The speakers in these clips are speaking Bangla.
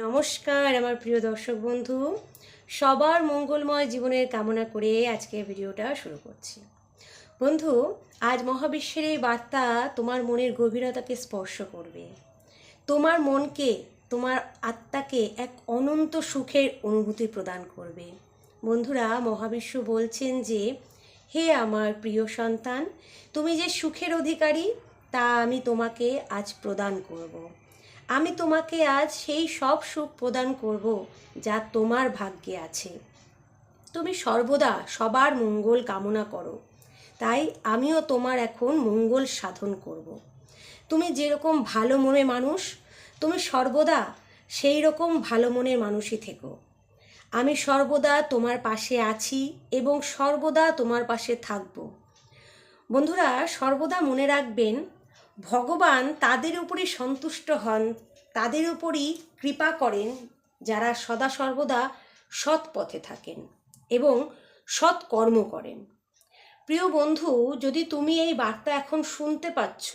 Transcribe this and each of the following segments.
নমস্কার আমার প্রিয় দর্শক বন্ধু, সবার মঙ্গলময় জীবনের কামনা করে আজকে ভিডিওটা শুরু করছি। বন্ধু, আজ মহাবিশ্বের এই বার্তা তোমার মনের গভীরতাকে স্পর্শ করবে, তোমার মনকে, তোমার আত্মাকে এক অনন্ত সুখের অনুভূতি প্রদান করবে। বন্ধুরা, মহাবিশ্ব বলছেন যে, হে আমার প্রিয় সন্তান, তুমি যে সুখের অধিকারী তা আমি তোমাকে আজ প্রদান করব। আমি তোমাকে আজ সেই সব সুখ প্রদান করব যা তোমার ভাগ্যে আছে। তুমি সর্বদা সবার মঙ্গল কামনা করো, তাই আমিও তোমার এখন মঙ্গল সাধন করব। তুমি যেরকম ভালো মনের মানুষ, তুমি সর্বদা সেই রকম ভালো মনের মানুষই থেকো। আমি সর্বদা তোমার পাশে আছি এবং সর্বদা তোমার পাশে থাকব। বন্ধুরা, সর্বদা মনে রাখবেন, ভগবান তাদের উপরই সন্তুষ্ট হন, তাদের উপরই কৃপা করেন যারা সদা সর্বদা সৎ পথে থাকেন এবং সৎ কর্ম করেন। প্রিয় বন্ধু, যদি তুমি এই বার্তা এখন শুনতে পাচ্ছ,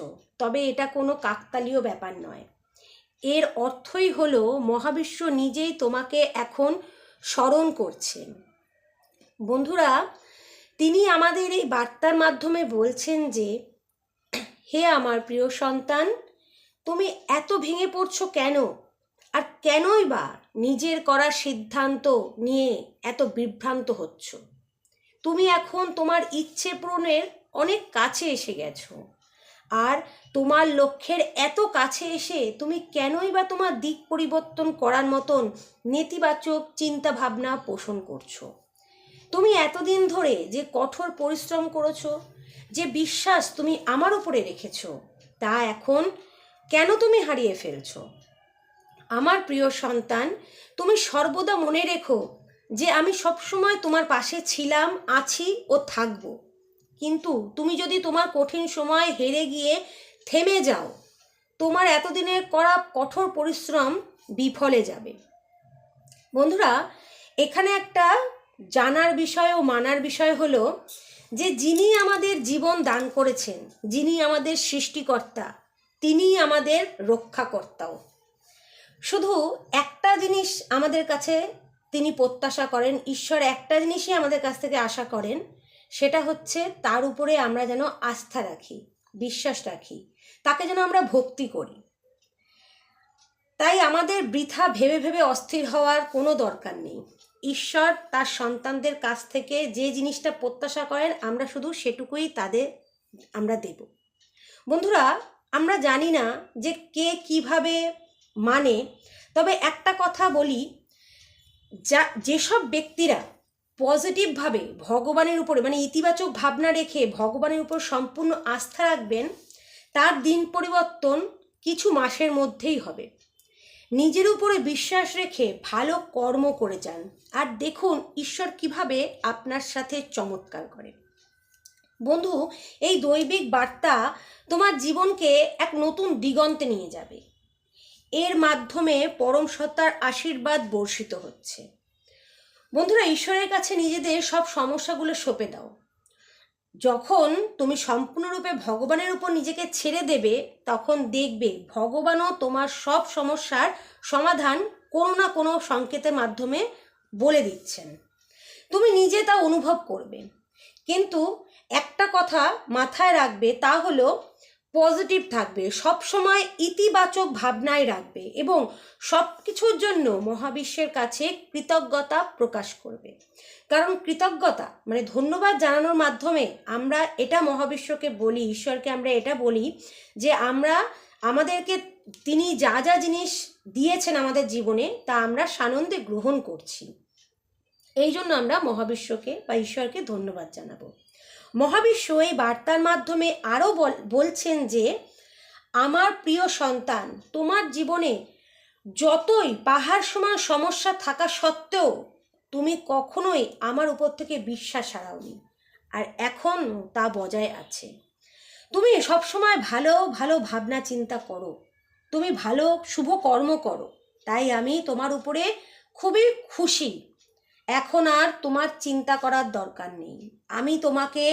তবে এটা কোনো কাকতালীয় ব্যাপার নয়। এর অর্থই হলো মহাবিশ্ব নিজেই তোমাকে এখন স্মরণ করছেন। বন্ধুরা, তিনি আমাদের এই বার্তার মাধ্যমে বলছেন যে, হে আমার প্রিয় সন্তান, তুমি এত ভেঙে পড়ছো কেন? আর কেনই বা নিজের করা সিদ্ধান্ত নিয়ে এত বিভ্রান্ত হচ্ছ? তুমি এখন তোমার ইচ্ছে পূরণের অনেক কাছে এসে গেছো, আর তোমার লক্ষ্যের এত কাছে এসে তুমি কেনই বা তোমার দিক পরিবর্তন করার মতন নেতিবাচক চিন্তা ভাবনা পোষণ করছো? তুমি এতদিন ধরে যে কঠোর পরিশ্রম করেছো, যে বিশ্বাস তুমি আমার উপরে রেখেছো, তা এখন কেন তুমি হারিয়ে ফেলছো? আমার প্রিয় সন্তান, তুমি সর্বদা মনে রেখো যে আমি সবসময় তোমার পাশে ছিলাম, আছি ও থাকব। কিন্তু তুমি যদি তোমার কঠিন সময় হেরে গিয়ে থেমে যাও, তোমার এতদিনের করা কঠোর পরিশ্রম বিফলে যাবে। বন্ধুরা, এখানে একটা জানার বিষয় ও মানার বিষয় হলো যে, যিনি আমাদের জীবন দান করেছেন, যিনি আমাদের সৃষ্টিকর্তা, তিনিই আমাদের রক্ষাকর্তাও। শুধু একটা জিনিস আমাদের কাছে তিনি প্রত্যাশা করেন, ঈশ্বর একটা জিনিসই আমাদের কাছ থেকে আশা করেন, সেটা হচ্ছে তার উপরে আমরা যেন আস্থা রাখি, বিশ্বাস রাখি, তাকে যেন আমরা ভক্তি করি। তাই আমাদের বৃথা ভেবে ভেবে অস্থির হওয়ার কোনো দরকার নেই। ঈশ্বর তার সন্তানদের কাছ থেকে যে জিনিসটা প্রত্যাশা করেন, আমরা শুধু সেটুকুই তাদের আমরা দেব। বন্ধুরা, আমরা জানি না যে কে কিভাবে মানে, তবে একটা কথা বলি, যেসব ব্যক্তিরা পজিটিভভাবে ভগবানের উপরে, মানে ইতিবাচক ভাবনা রেখে ভগবানের উপর সম্পূর্ণ আস্থা রাখবেন, তার দিন পরিবর্তন কিছু মাসের মধ্যেই হবে। নিজের উপরে বিশ্বাস রেখে ভালো কর্ম করে যান, আর দেখুন ঈশ্বর কিভাবে আপনার সাথে চমৎকার করে। বন্ধু, এই দৈবিক বার্তা তোমার জীবনকে এক নতুন দিগন্তে নিয়ে যাবে। এর মাধ্যমে পরম সত্তার আশীর্বাদ বর্ষিত হচ্ছে। বন্ধুরা, ঈশ্বরের কাছে নিজেদের সব সমস্যাগুলো সঁপে দাও। যখন তুমি সম্পূর্ণরূপে ভগবানের উপর নিজেকে ছেড়ে দেবে, তখন দেখবে ভগবানও তোমার সব সমস্যার সমাধান কোনো না কোনো সংকেতের মাধ্যমে বলে দিচ্ছেন। তুমি নিজে তা অনুভব করবে। কিন্তু একটা কথা মাথায় রাখবে, তা হলো পজিটিভ থাকবে, সবসময় ইতিবাচক ভাবনায় রাখবে এবং সব কিছুর জন্য মহাবিশ্বের কাছে কৃতজ্ঞতা প্রকাশ করবে। কারণ কৃতজ্ঞতা মানে ধন্যবাদ জানানোর মাধ্যমে আমরা এটা মহাবিশ্বকে বলি, ঈশ্বরকে আমরা এটা বলি যে আমাদেরকে তিনি যা যা জিনিস দিয়েছেন আমাদের জীবনে, তা আমরা সানন্দে গ্রহণ করছি। এই জন্য আমরা মহাবিশ্বকে বা ঈশ্বরকে ধন্যবাদ জানাবো। মহাবিশ্ব এই বার্তার মাধ্যমে আরও বলছেন যে, আমার প্রিয় সন্তান, তোমার জীবনে যতই পাহাড় সমান সমস্যা থাকা সত্ত্বেও তুমি কখনোই আমার উপর থেকে বিশ্বাস হারাওনি, আর এখন তা বজায় আছে। তুমি সবসময় ভালো ভালো ভাবনা চিন্তা করো, তুমি ভালো শুভ কর্ম করো, তাই আমি তোমার উপরে খুবই খুশি। এখন আর তোমার চিন্তা করার দরকার নেই। আমি তোমাকে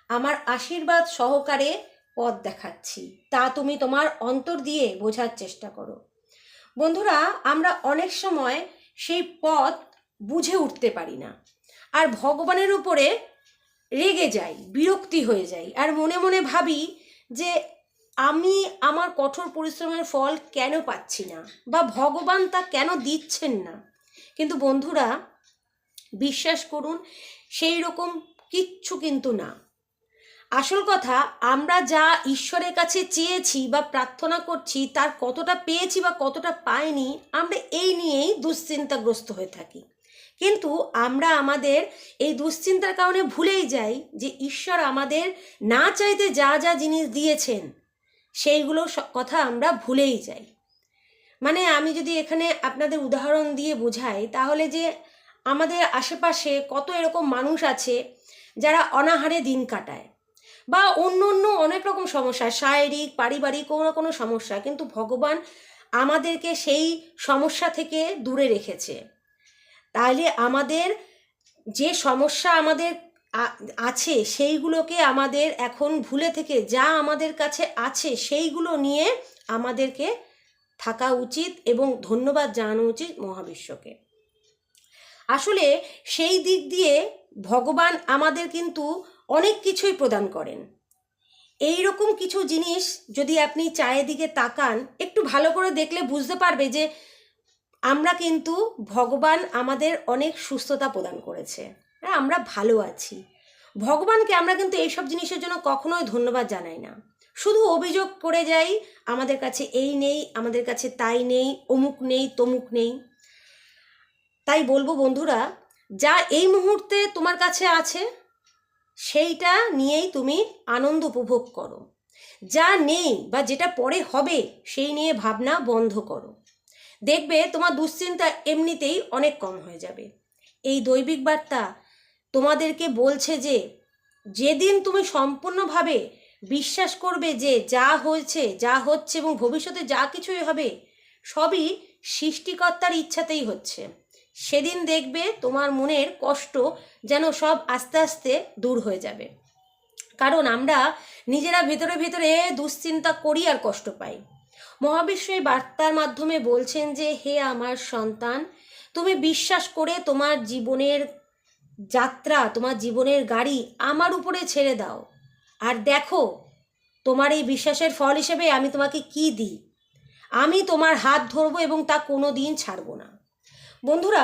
আমার আশীর্বাদ সহকারে পথ দেখাচ্ছি, তা তুমি তোমার অন্তর দিয়ে বোঝার চেষ্টা করো। বন্ধুরা, আমরা অনেক সময় সেই পথ বুঝে উঠতে পারি না, আর ভগবানের উপরে রেগে যাই, বিরক্তি হয়ে যাই, আর মনে মনে ভাবি যে আমি আমার কঠোর পরিশ্রমের ফল কেন পাচ্ছি না, বা ভগবান তা কেন দিচ্ছেন না। কিন্তু বন্ধুরা, বিশ্বাস করুন, সেই রকম কিচ্ছু কিন্তু না। আসল কথা, আমরা যা ঈশ্বরের কাছে চেয়েছি বা প্রার্থনা করছি তার কতটা পেয়েছি বা কতটা পাইনি, আমরা এই নিয়েই দুশ্চিন্তাগ্রস্ত হয়ে থাকি। কিন্তু আমরা আমাদের এই দুশ্চিন্তার কারণে ভুলেই যাই যে ঈশ্বর আমাদের না চাইতে যা যা জিনিস দিয়েছেন সেইগুলো কথা আমরা ভুলেই যাই। মানে আমি যদি এখানে আপনাদের উদাহরণ দিয়ে বোঝাই, তাহলে যে আমাদের আশেপাশে কত এরকম মানুষ আছে যারা অনাহারে দিন কাটায়, বা অন্য অন্য অনেক রকম সমস্যা, শারীরিক পারিবারিক কোনো না কোনো সমস্যা, কিন্তু ভগবান আমাদেরকে সেই সমস্যা থেকে দূরে রেখেছে। তাহলে আমাদের যে সমস্যা আমাদের আছে সেইগুলোকে আমাদের এখন ভুলে থেকে যা আমাদের কাছে আছে সেইগুলো নিয়ে আমাদেরকে থাকা উচিত এবং ধন্যবাদ জানানো উচিত মহাবিশ্বকে। আসলে সেই দিক দিয়ে ভগবান আমাদের কিন্তু অনেক কিছুই প্রদান করেন। এই রকম কিছু জিনিস যদি আপনি চারিদিকে তাকান, একটু ভালো করে দেখলে বুঝতে পারবে যে আমরা কিন্তু ভগবান আমাদের অনেক সুস্থতা প্রদান করেছে, আমরা ভালো আছি। ভগবানকে আমরা কিন্তু এইসব জিনিসের জন্য কখনোই ধন্যবাদ জানাই না, শুধু অভিযোগ করে যাই আমাদের কাছে এই নেই, আমাদের কাছে তাই নেই, অমুক নেই, তমুক নেই। তাই বলবো বন্ধুরা, যা এই মুহূর্তে তোমার কাছে আছে সেইটা নিয়েই তুমি আনন্দ উপভোগ করো। যা নেই বা যেটা পরে হবে সেই নিয়ে ভাবনা বন্ধ করো। দেখবে তোমার দুশ্চিন্তা এমনিতেই অনেক কম হয়ে যাবে। এই দৈবিক বার্তা তোমাদেরকে বলছে যে যেদিন তুমি সম্পূর্ণভাবে বিশ্বাস করবে যে যা হয়েছে, যা হচ্ছে এবং ভবিষ্যতে যা কিছুই হবে সবই সৃষ্টিকর্তার ইচ্ছাতেই হচ্ছে, সেদিন দেখবে তোমার মনের কষ্ট যেন সব আস্তে আস্তে দূর হয়ে যাবে। কারণ আমরা নিজেরা ভেতরে ভেতরে দুশ্চিন্তা করি আর কষ্ট পাই। মহাবিশ্ব এই বার্তার মাধ্যমে বলছেন যে হে আমার সন্তান, তুমি বিশ্বাস করে তোমার জীবনের যাত্রা, তোমার জীবনের গাড়ি আমার উপরে ছেড়ে দাও, আর দেখো তোমার এই বিশ্বাসের ফল হিসেবে আমি তোমাকে কি দিই। আমি তোমার হাত ধরবো এবং তা কোনো দিন ছাড়বো না। বন্ধুরা,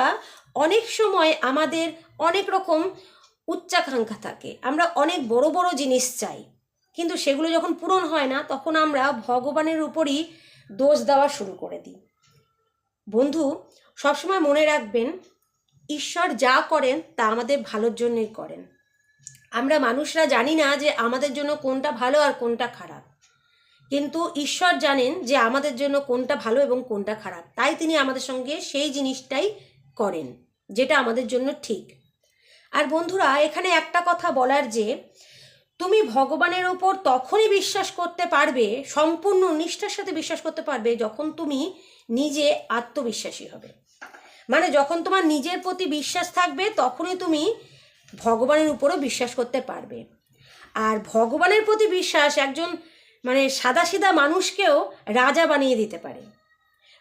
অনেক সময় আমাদের অনেক রকম উচ্চাকাঙ্ক্ষা থাকে, আমরা অনেক বড় বড় জিনিস চাই, কিন্তু সেগুলো যখন পূরণ হয় না তখন আমরা ভগবানের উপরই দোষ দেওয়া শুরু করে দিই। বন্ধু, সবসময় মনে রাখবেন, ঈশ্বর যা করেন তা আমাদের ভালোর জন্যই করেন। আমরা মানুষরা জানি না যে আমাদের জন্য কোনটা ভালো আর কোনটা খারাপ, কিন্তু ঈশ্বর জানেন যে আমাদের জন্য কোনটা ভালো এবং কোনটা খারাপ, তাই তিনি আমাদের সঙ্গে সেই জিনিসটাই করেন যেটা আমাদের জন্য ঠিক। আর বন্ধুরা, এখানে একটা কথা বলার যে তুমি ভগবানের ওপর তখনই বিশ্বাস করতে পারবে, সম্পূর্ণ নিষ্ঠার সাথে বিশ্বাস করতে পারবে, যখন তুমি নিজে আত্মবিশ্বাসী হবে। মানে যখন তোমার নিজের প্রতি বিশ্বাস থাকবে তখনই তুমি ভগবানের উপরও বিশ্বাস করতে পারবে। আর ভগবানের প্রতি বিশ্বাস একজন সাদাসিধা মানুষকেও রাজা বানিয়ে দিতে পারে।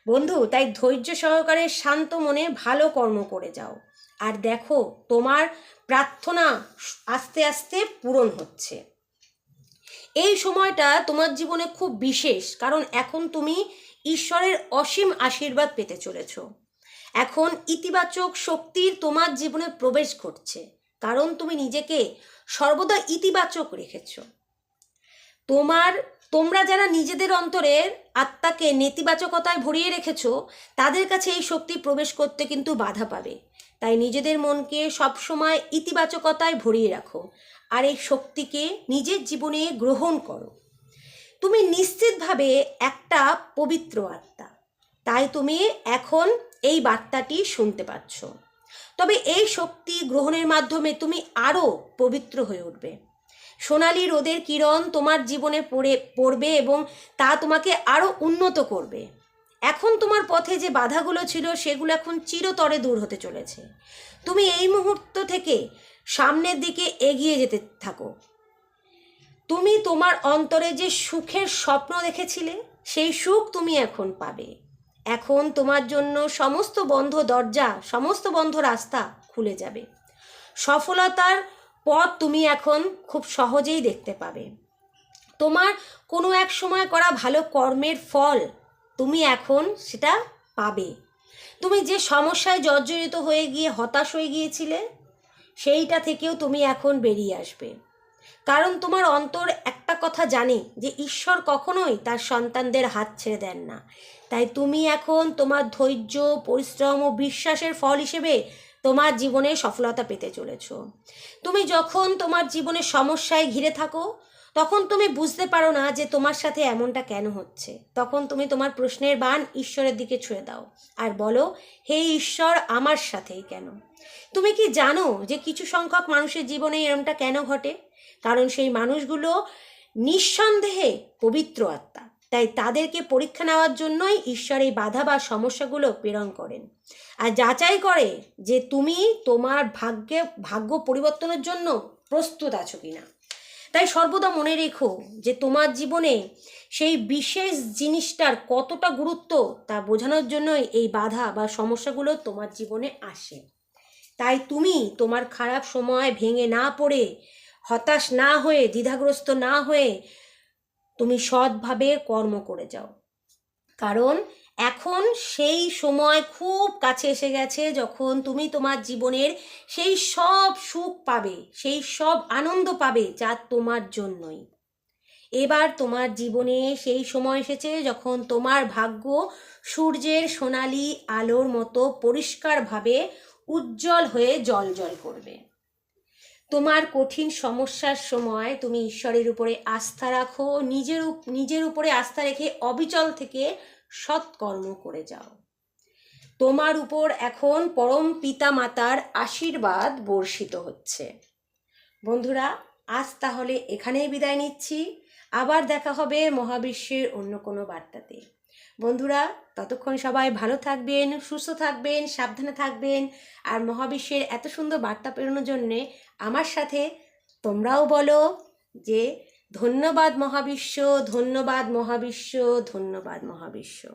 বন্ধু, তাই ধৈর্য সহকারে শান্ত মনে ভালো কর্ম করে যাও, আর দেখো তোমার প্রার্থনা আস্তে আস্তে পূরণ হচ্ছে। এই সময়টা তোমার জীবনে খুব বিশেষ, কারণ এখন তুমি ঈশ্বরের অসীম আশীর্বাদ পেতে চলেছ। এখন ইতিবাচক শক্তির তোমার জীবনে প্রবেশ ঘটছে, কারণ তুমি নিজেকে সর্বদা ইতিবাচক রেখেছ। তোমরা যারা নিজেদের অন্তরের আত্মাকে নেতিবাচকতায় ভরিয়ে রেখেছ, তাদের কাছে এই শক্তি প্রবেশ করতে কিন্তু বাধা পাবে। তাই নিজেদের মনকে সবসময় ইতিবাচকতায় ভরিয়ে রাখো, আর এই শক্তিকে নিজের জীবনে গ্রহণ করো। তুমি নিশ্চিতভাবে একটা পবিত্র আত্মা, তাই তুমি এখন এই বার্তাটি শুনতে পাচ্ছ। তবে এই শক্তি গ্রহণের মাধ্যমে তুমি আরও পবিত্র হয়ে উঠবে। সোনালি রোদের কিরণ তোমার জীবনে পড়বে এবং তা তোমাকে আরও উন্নত করবে। এখন তোমার পথে যে বাধাগুলো ছিল সেগুলো এখন চিরতরে দূর হতে চলেছে। তুমি এই মুহূর্ত থেকে সামনের দিকে এগিয়ে যেতে থাকো। তুমি তোমার অন্তরে যে সুখের স্বপ্ন দেখেছিলে সেই সুখ তুমি এখন পাবে। এখন তোমার জন্য সমস্ত বন্ধ দরজা, সমস্ত বন্ধ রাস্তা খুলে যাবে। সফলতার পথ তুমি এখন খুব সহজেই দেখতে পাবে। তোমার কোনো এক সময় করা ভালো কর্মের ফল তুমি এখন সেটা পাবে। তুমি যে সমস্যায় জর্জরিত হয়ে গিয়ে হতাশ হয়ে গিয়েছিলে, সেইটা থেকেও তুমি এখন বেরিয়ে আসবে। কারণ তোমার অন্তর একটা কথা জানে যে ঈশ্বর কখনোই তার সন্তানদের হাত ছেড়ে দেন না। তাই তুমি এখন তোমার ধৈর্য, পরিশ্রম ও বিশ্বাসের ফল হিসেবে তোমার জীবনে সফলতা পেতে চলেছ। তুমি যখন তোমার জীবনে সমস্যায় ঘিরে থাকো, তখন তুমি বুঝতে পারো না যে তোমার সাথে এমনটা কেন হচ্ছে। তখন তুমি তোমার প্রশ্নের বাণ ঈশ্বরের দিকে ছুঁড়ে দাও আর বলো, হে ঈশ্বর, আমার সাথেই কেন? তুমি কি জানো যে কিছু সংখ্যক মানুষের জীবনে এরমটা কেন ঘটে? কারণ সেই মানুষগুলো নিঃসন্দেহে পবিত্র আত্মা। তাই তাদেরকে পরীক্ষা নেওয়ার জন্যই ঈশ্বর এই বাধা বা সমস্যাগুলো প্রেরণ করেন আর যাচাই করে যে তুমি তোমার ভাগ্য পরিবর্তনের জন্য প্রস্তুত আছো কিনা। তাই সর্বদা মনে রেখো যে তোমার জীবনে সেই বিশেষ জিনিসটার কতটা গুরুত্ব তা বোঝানোর জন্যই এই বাধা বা সমস্যাগুলো তোমার জীবনে আসে। তাই তুমি তোমার খারাপ সময় ভেঙে না পড়ে, হতাশ না হয়ে, দ্বিধাগ্রস্ত না হয়ে তুমি সৎভাবে কর্ম করে যাও। কারণ এখন সেই সময় খুব কাছে এসে গেছে যখন তুমি তোমার জীবনের সেই সব সুখ পাবে, সেই সব আনন্দ পাবে যা তোমার জন্যই। এবার তোমার জীবনে সেই সময় এসেছে যখন তোমার ভাগ্য সূর্যের সোনালি আলোর মতো পরিষ্কারভাবে উজ্জ্বল হয়ে জ্বলজ্বল করবে। তোমার কঠিন সমস্যার সময় তুমি ঈশ্বরের উপরে আস্থা রাখো, নিজের উপরে আস্থা রেখে অবিচল থেকে সৎকর্ম করে যাও। তোমার উপর এখন পরম পিতা মাতার আশীর্বাদ বর্ষিত হচ্ছে। বন্ধুরা, আজ তাহলে এখানেই বিদায় নিচ্ছি। আবার দেখা হবে মহাবিশ্বের অন্য কোনো বার্তাতে। বন্ধুরা, ততক্ষণ সবাই ভালো থাকবেন, সুস্থ থাকবেন, সাবধানে থাকবেন। আর মহাবিশ্বের এত সুন্দর বার্তা প্রেরণের জন্যে আমার সাথে তোমরাও বলো যে ধন্যবাদ মহাবিশ্ব, ধন্যবাদ মহাবিশ্ব, ধন্যবাদ মহাবিশ্ব।